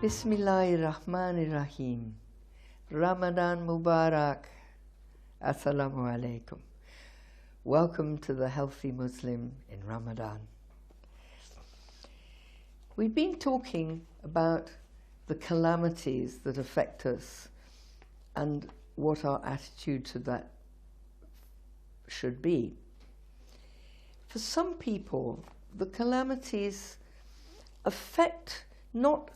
Bismillahirrahmanirrahim. Ramadan Mubarak. Assalamu alaikum. Welcome to the Healthy Muslim in Ramadan. We've been talking about the calamities that affect us and what our attitude to that should be. For some people, the calamities affect not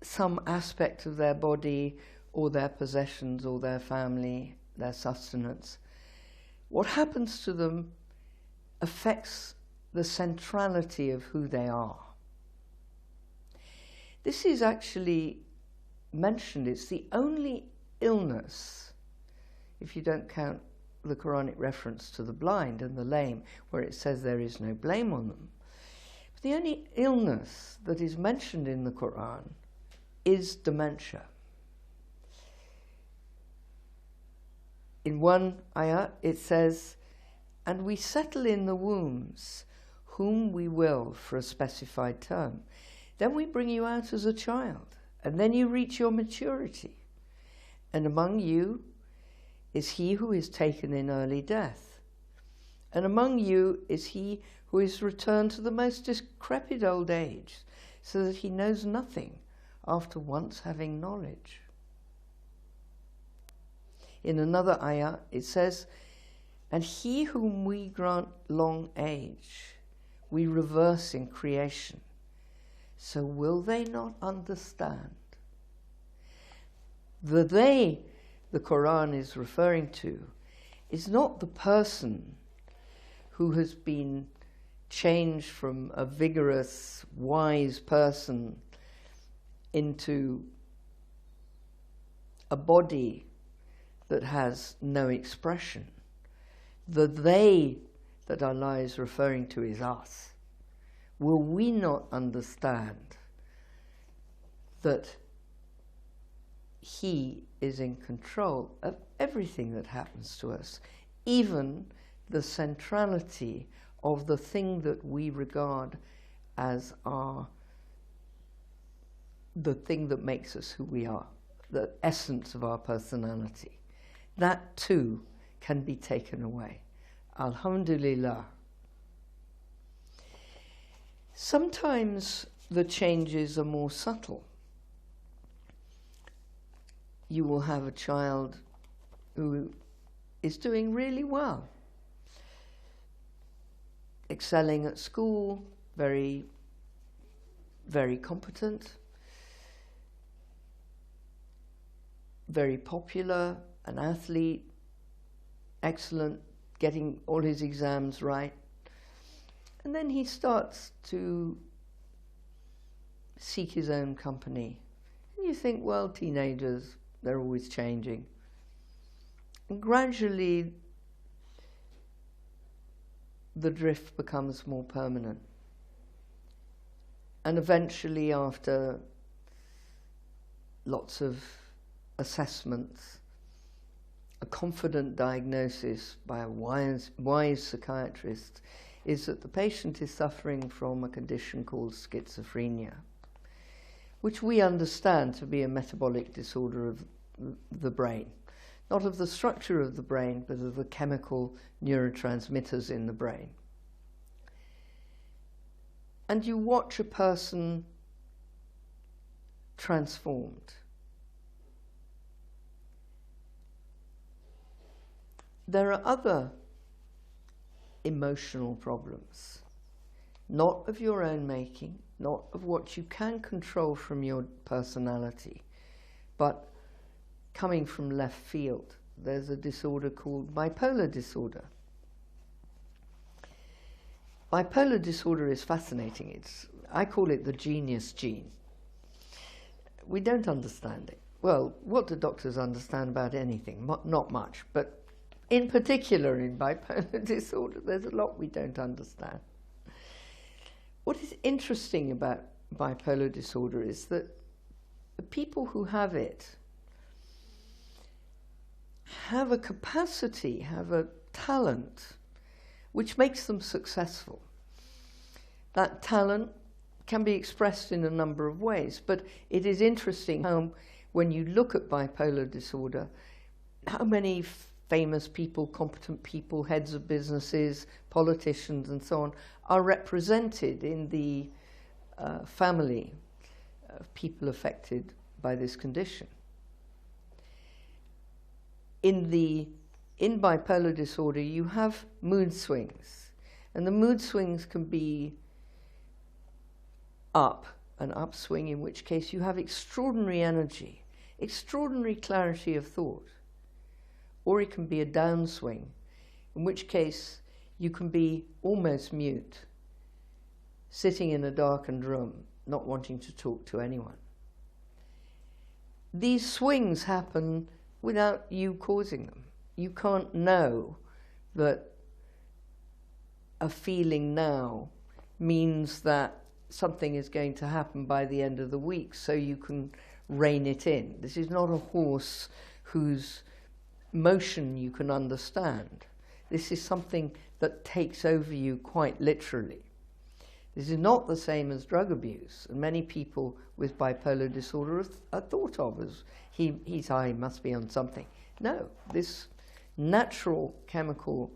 some aspect of their body or their possessions or their family, their sustenance. What happens to them affects the centrality of who they are. This is actually mentioned. It's the only illness, if you don't count the Quranic reference to the blind and the lame, where it says there is no blame on them. But the only illness that is mentioned in the Quran is dementia. In one ayah it says, "And we settle in the wombs whom we will for a specified term. Then we bring you out as a child, and then you reach your maturity. And among you is he who is taken in early death. And among you is he who is returned to the most decrepit old age, so that he knows nothing after once having knowledge." In another ayah it says, "And he whom we grant long age, we reverse in creation. So will they not understand?" The they the Quran is referring to is not the person who has been changed from a vigorous, wise person into a body that has no expression. The they that Allah is referring to is us. Will we not understand that He is in control of everything that happens to us, even the centrality of the thing that we regard as the thing that makes us who we are, the essence of our personality. That too can be taken away. Alhamdulillah. Sometimes the changes are more subtle. You will have a child who is doing really well, excelling at school, very, very competent, very popular, an athlete, excellent, getting all his exams right. And then he starts to seek his own company. And you think, well, teenagers, they're always changing. And gradually, the drift becomes more permanent. And eventually, after lots of assessments, a confident diagnosis by a wise psychiatrist is that the patient is suffering from a condition called schizophrenia, which we understand to be a metabolic disorder of the brain. Not of the structure of the brain, but of the chemical neurotransmitters in the brain. And you watch a person transformed. There are other emotional problems, not of your own making, not of what you can control from your personality, but coming from left field. There's a disorder called bipolar disorder. Bipolar disorder is fascinating. I call it the genius gene. We don't understand it. Well, what do doctors understand about anything? Not much, but in particular in bipolar disorder, there's a lot we don't understand. What is interesting about bipolar disorder is that the people who have it have a capacity, have a talent, which makes them successful. That talent can be expressed in a number of ways, but it is interesting how, when you look at bipolar disorder, how many famous people, competent people, heads of businesses, politicians and so on, are represented in the family of people affected by this condition. In bipolar disorder, you have mood swings, and the mood swings can be up, an upswing, in which case you have extraordinary energy, extraordinary clarity of thought, or it can be a downswing, in which case you can be almost mute, sitting in a darkened room, not wanting to talk to anyone. These swings happen without you causing them. You can't know that a feeling now means that something is going to happen by the end of the week, so you can rein it in. This is not a horse whose motion you can understand. This is something that takes over you quite literally. This is not the same as drug abuse, and many people with bipolar disorder are thought of as, he's high, he must be on something. No, this natural chemical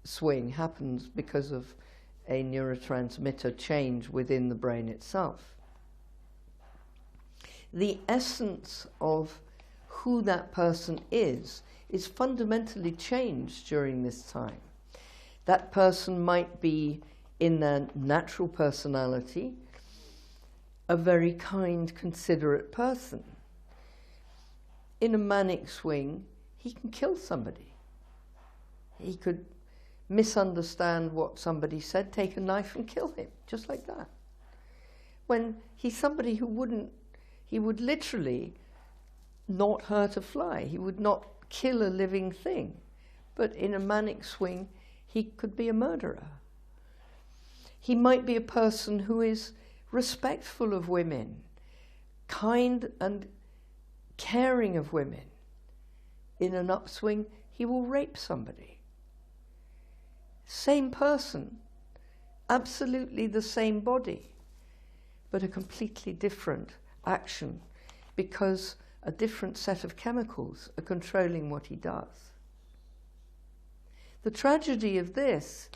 swing happens because of a neurotransmitter change within the brain itself. The essence of who that person is fundamentally changed during this time. That person might be, in their natural personality, a very kind, considerate person. In a manic swing, he can kill somebody. He could misunderstand what somebody said, take a knife and kill him, just like that. When he's somebody who he would literally not hurt a fly, he would not kill a living thing. But in a manic swing, he could be a murderer. He might be a person who is respectful of women, kind and caring of women. In an upswing, he will rape somebody. Same person, absolutely the same body, but a completely different action because a different set of chemicals are controlling what he does. The tragedy of this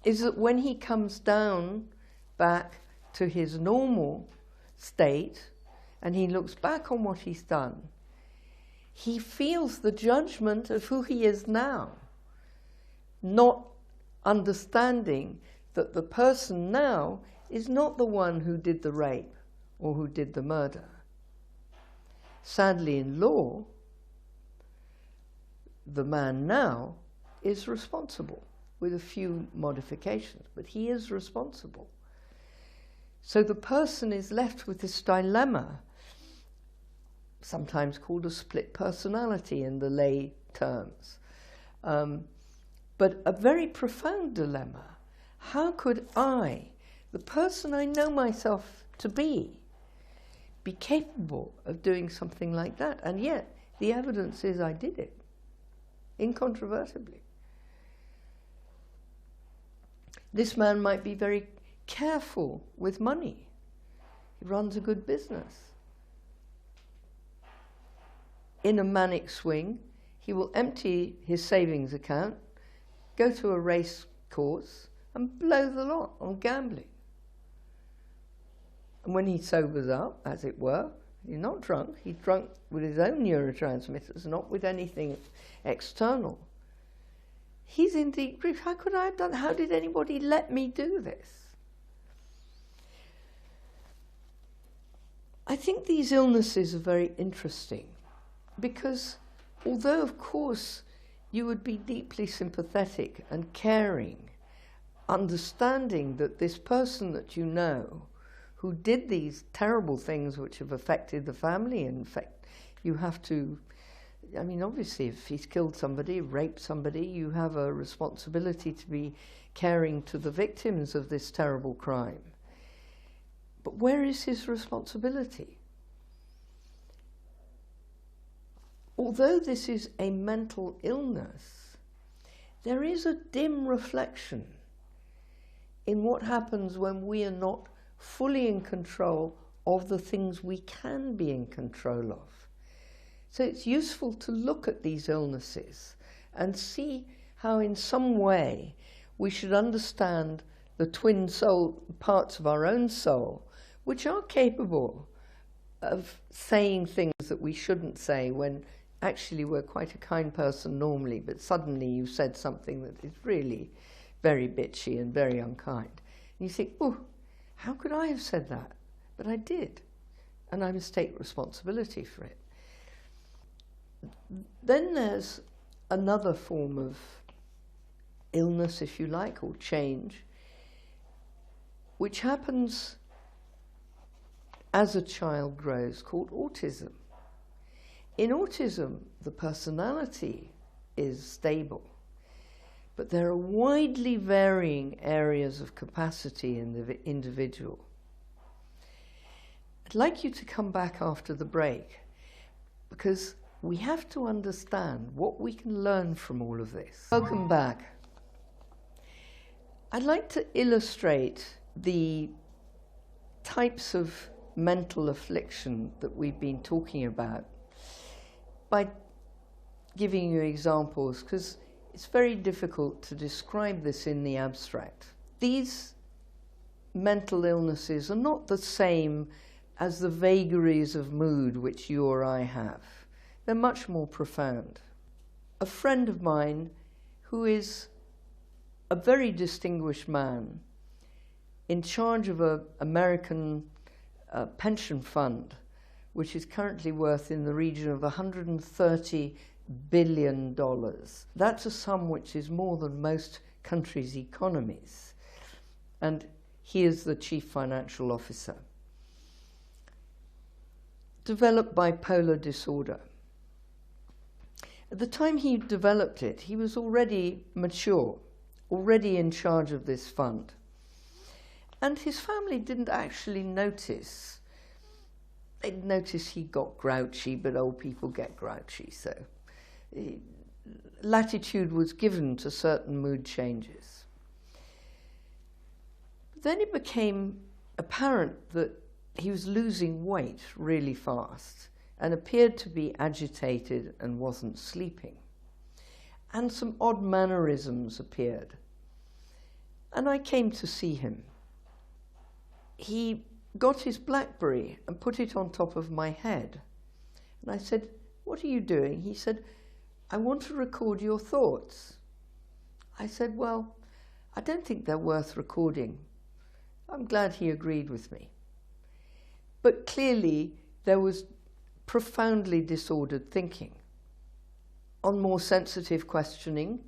is that when he comes down back to his normal state and he looks back on what he's done, he feels the judgment of who he is now, not understanding that the person now is not the one who did the rape or who did the murder. Sadly, in law, the man now is responsible, with a few modifications, but he is responsible. So the person is left with this dilemma, sometimes called a split personality in the lay terms, but a very profound dilemma. How could I, the person I know myself to be capable of doing something like that? And yet the evidence is I did it, incontrovertibly. This man might be very careful with money. He runs a good business. In a manic swing, he will empty his savings account, go to a race course, and blow the lot on gambling. And when he sobers up, as it were, he's not drunk, he's drunk with his own neurotransmitters, not with anything external. He's in deep grief. How could I have done? How did anybody let me do this? I think these illnesses are very interesting because although, of course, you would be deeply sympathetic and caring, understanding that this person that you know who did these terrible things which have affected the family, in fact, you have to, I mean, obviously, if he's killed somebody, raped somebody, you have a responsibility to be caring to the victims of this terrible crime. But where is his responsibility? Although this is a mental illness, there is a dim reflection in what happens when we are not fully in control of the things we can be in control of. So it's useful to look at these illnesses and see how in some way we should understand the twin soul parts of our own soul, which are capable of saying things that we shouldn't say when actually we're quite a kind person normally, but suddenly you've said something that is really very bitchy and very unkind. And you think, oh, how could I have said that? But I did, and I must take responsibility for it. Then there's another form of illness, if you like, or change, which happens as a child grows, called autism. In autism, the personality is stable, but there are widely varying areas of capacity in the individual. I'd like you to come back after the break, because we have to understand what we can learn from all of this. Welcome back. I'd like to illustrate the types of mental affliction that we've been talking about by giving you examples, because it's very difficult to describe this in the abstract. These mental illnesses are not the same as the vagaries of mood which you or I have. They're much more profound. A friend of mine, who is a very distinguished man in charge of an American pension fund, which is currently worth in the region of $130 billion. That's a sum which is more than most countries' economies. And he is the chief financial officer. Developed bipolar disorder. At the time he developed it, he was already mature, already in charge of this fund. And his family didn't actually notice. They'd notice he got grouchy, but old people get grouchy, so latitude was given to certain mood changes. But then it became apparent that he was losing weight really fast and appeared to be agitated and wasn't sleeping. And some odd mannerisms appeared. And I came to see him. He got his BlackBerry and put it on top of my head. And I said, "What are you doing?" He said, "I want to record your thoughts." I said, "Well, I don't think they're worth recording." I'm glad he agreed with me. But clearly there was profoundly disordered thinking. On more sensitive questioning,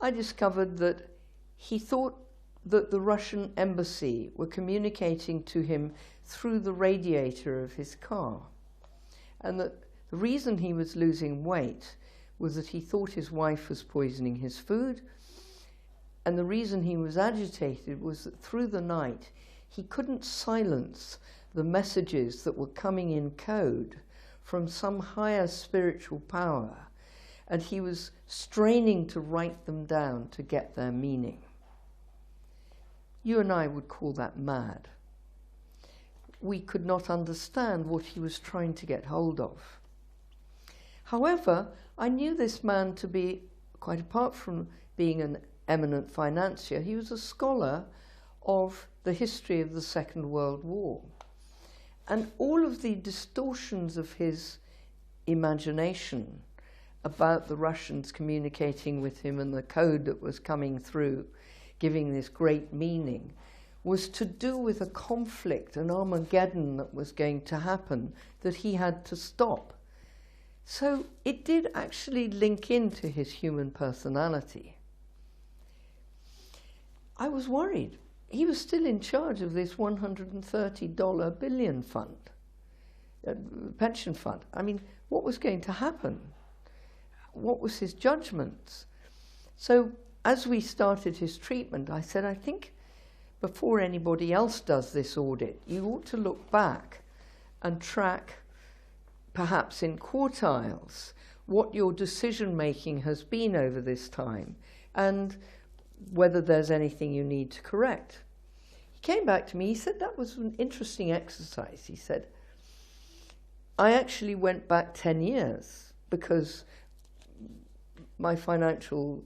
I discovered that he thought that the Russian embassy were communicating to him through the radiator of his car, and that the reason he was losing weight was that he thought his wife was poisoning his food, and the reason he was agitated was that through the night he couldn't silence the messages that were coming in code from some higher spiritual power, and he was straining to write them down to get their meaning. You and I would call that mad. We could not understand what he was trying to get hold of. However, I knew this man to be, quite apart from being an eminent financier, he was a scholar of the history of the Second World War. And all of the distortions of his imagination about the Russians communicating with him and the code that was coming through, giving this great meaning, was to do with a conflict, an Armageddon that was going to happen, that he had to stop. So it did actually link into his human personality. I was worried. He was still in charge of this $130 billion fund, pension fund. I mean, what was going to happen? What was his judgment? So as we started his treatment, I said, I think before anybody else does this audit, you ought to look back and track, perhaps in quartiles, what your decision-making has been over this time and whether there's anything you need to correct. He came back to me, he said that was an interesting exercise. He said, I actually went back 10 years because my financial,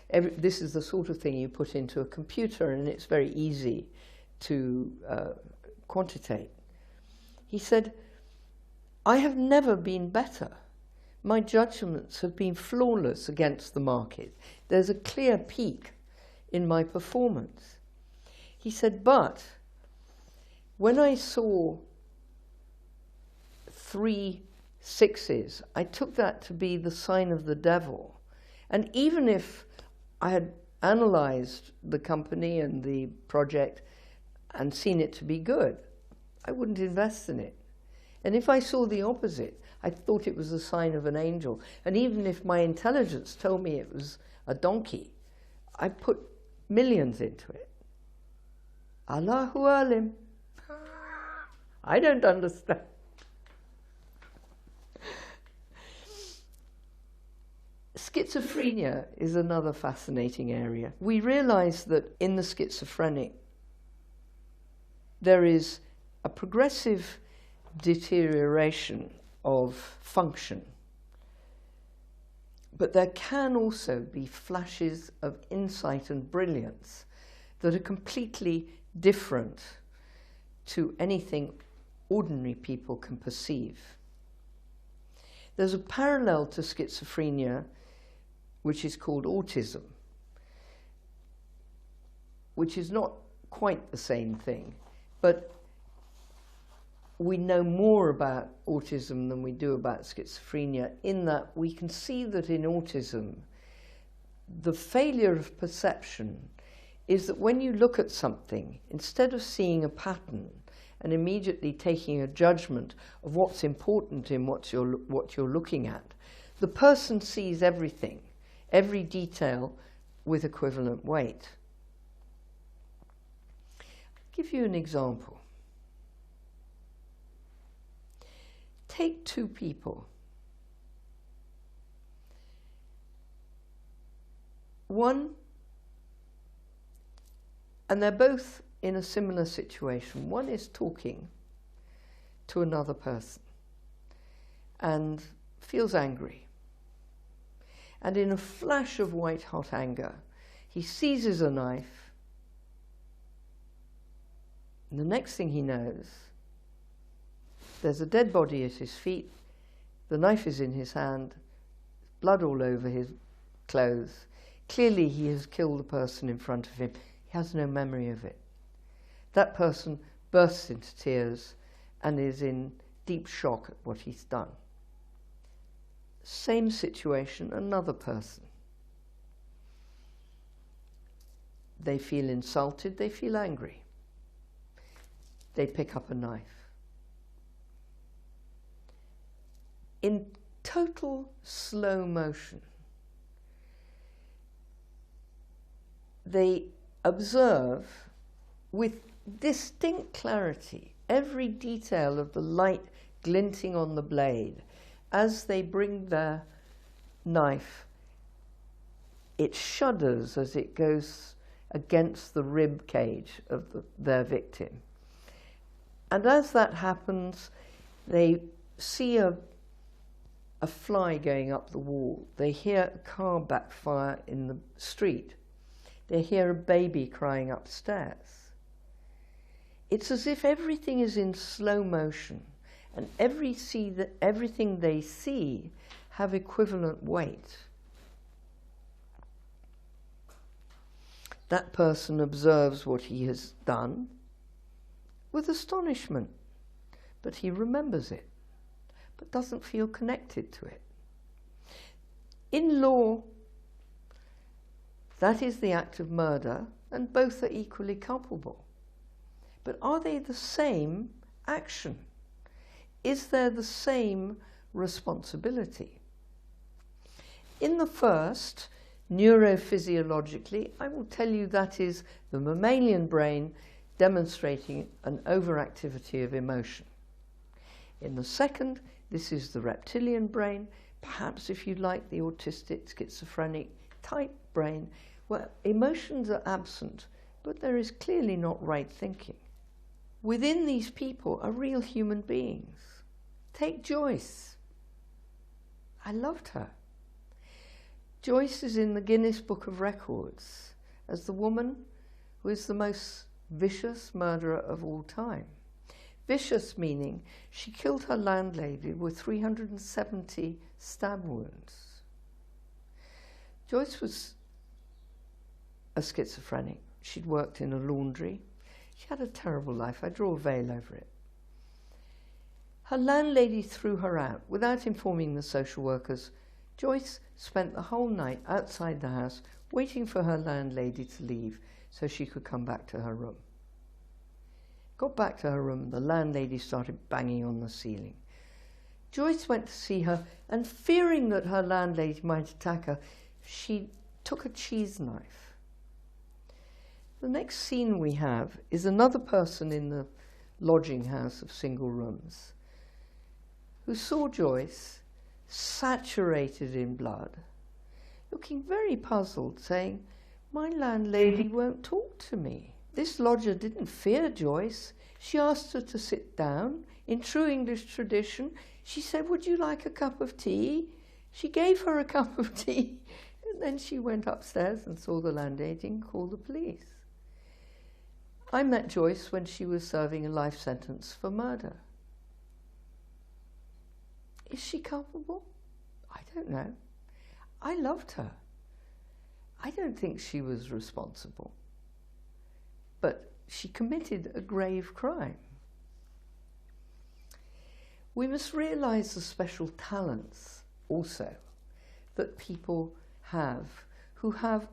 this is the sort of thing you put into a computer and it's very easy to quantitate. He said, I have never been better. My judgments have been flawless against the market. There's a clear peak in my performance. He said, but when I saw 3 6s, I took that to be the sign of the devil. And even if I had analyzed the company and the project and seen it to be good, I wouldn't invest in it. And if I saw the opposite, I thought it was a sign of an angel. And even if my intelligence told me it was a donkey, I put millions into it. Allahu alim. I don't understand. Schizophrenia is another fascinating area. We realize that in the schizophrenic, there is a progressive deterioration of function. But there can also be flashes of insight and brilliance that are completely different to anything ordinary people can perceive. There's a parallel to schizophrenia which is called autism, which is not quite the same thing, but we know more about autism than we do about schizophrenia, in that we can see that in autism, the failure of perception is that when you look at something, instead of seeing a pattern and immediately taking a judgment of what's important in what you're looking at, the person sees everything, every detail with equivalent weight. I'll give you an example. Take 2 people. One, and they're both in a similar situation. One is talking to another person and feels angry. And in a flash of white-hot anger, he seizes a knife, and the next thing he knows, there's a dead body at his feet, the knife is in his hand, blood all over his clothes. Clearly he has killed the person in front of him. He has no memory of it. That person bursts into tears and is in deep shock at what he's done. Same situation, another person. They feel insulted, they feel angry. They pick up a knife. In total slow motion, they observe with distinct clarity every detail of the light glinting on the blade. As they bring their knife, it shudders as it goes against the rib cage of their victim. And as that happens, they see a fly going up the wall. They hear a car backfire in the street. They hear a baby crying upstairs. It's as if everything is in slow motion, and everything they see have equivalent weight. That person observes what he has done with astonishment, but he remembers it, but doesn't feel connected to it. In law, that is the act of murder, and both are equally culpable. But are they the same action? Is there the same responsibility? In the first, neurophysiologically, I will tell you that is the mammalian brain demonstrating an overactivity of emotion. In the second, this is the reptilian brain, perhaps if you like the autistic, schizophrenic type brain, where emotions are absent, but there is clearly not right thinking. Within these people are real human beings. Take Joyce. I loved her. Joyce is in the Guinness Book of Records as the woman who is the most vicious murderer of all time. Vicious meaning she killed her landlady with 370 stab wounds. Joyce was a schizophrenic. She'd worked in a laundry. She had a terrible life. I draw a veil over it. Her landlady threw her out without informing the social workers. Joyce spent the whole night outside the house waiting for her landlady to leave so she could come back to her room. Got back to her room, the landlady started banging on the ceiling. Joyce went to see her, and fearing that her landlady might attack her, she took a cheese knife. The next scene we have is another person in the lodging house of single rooms who saw Joyce saturated in blood, looking very puzzled, saying, "My landlady won't talk to me." This lodger didn't fear Joyce. She asked her to sit down. In true English tradition, she said, "Would you like a cup of tea?" She gave her a cup of tea, and then she went upstairs and saw the landlady and called the police. I met Joyce when she was serving a life sentence for murder. Is she culpable? I don't know. I loved her. I don't think she was responsible. But she committed a grave crime. We must realize the special talents also that people have who have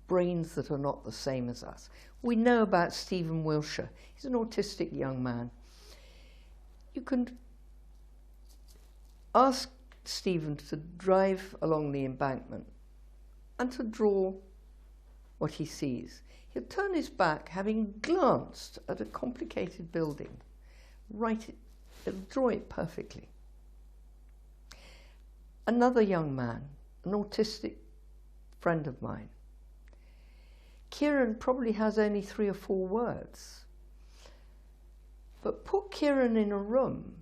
brains that are not the same as us. We know about Stephen Wilshire. He's an autistic young man. You can ask Stephen to drive along the embankment and to draw what he sees. He'll turn his back, having glanced at a complicated building. He'll draw it perfectly. Another young man, an autistic friend of mine. Kieran probably has only 3 or 4 words. But put Kieran in a room,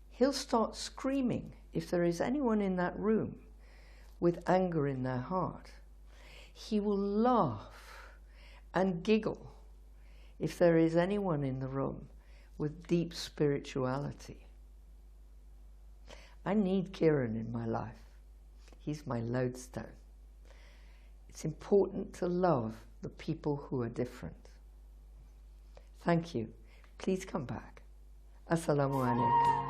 he'll start screaming if there is anyone in that room with anger in their heart. He will laugh and giggle if there is anyone in the room with deep spirituality. I need Kieran in my life. He's my lodestone. It's important to love the people who are different. Thank you. Please come back. Assalamu alaikum.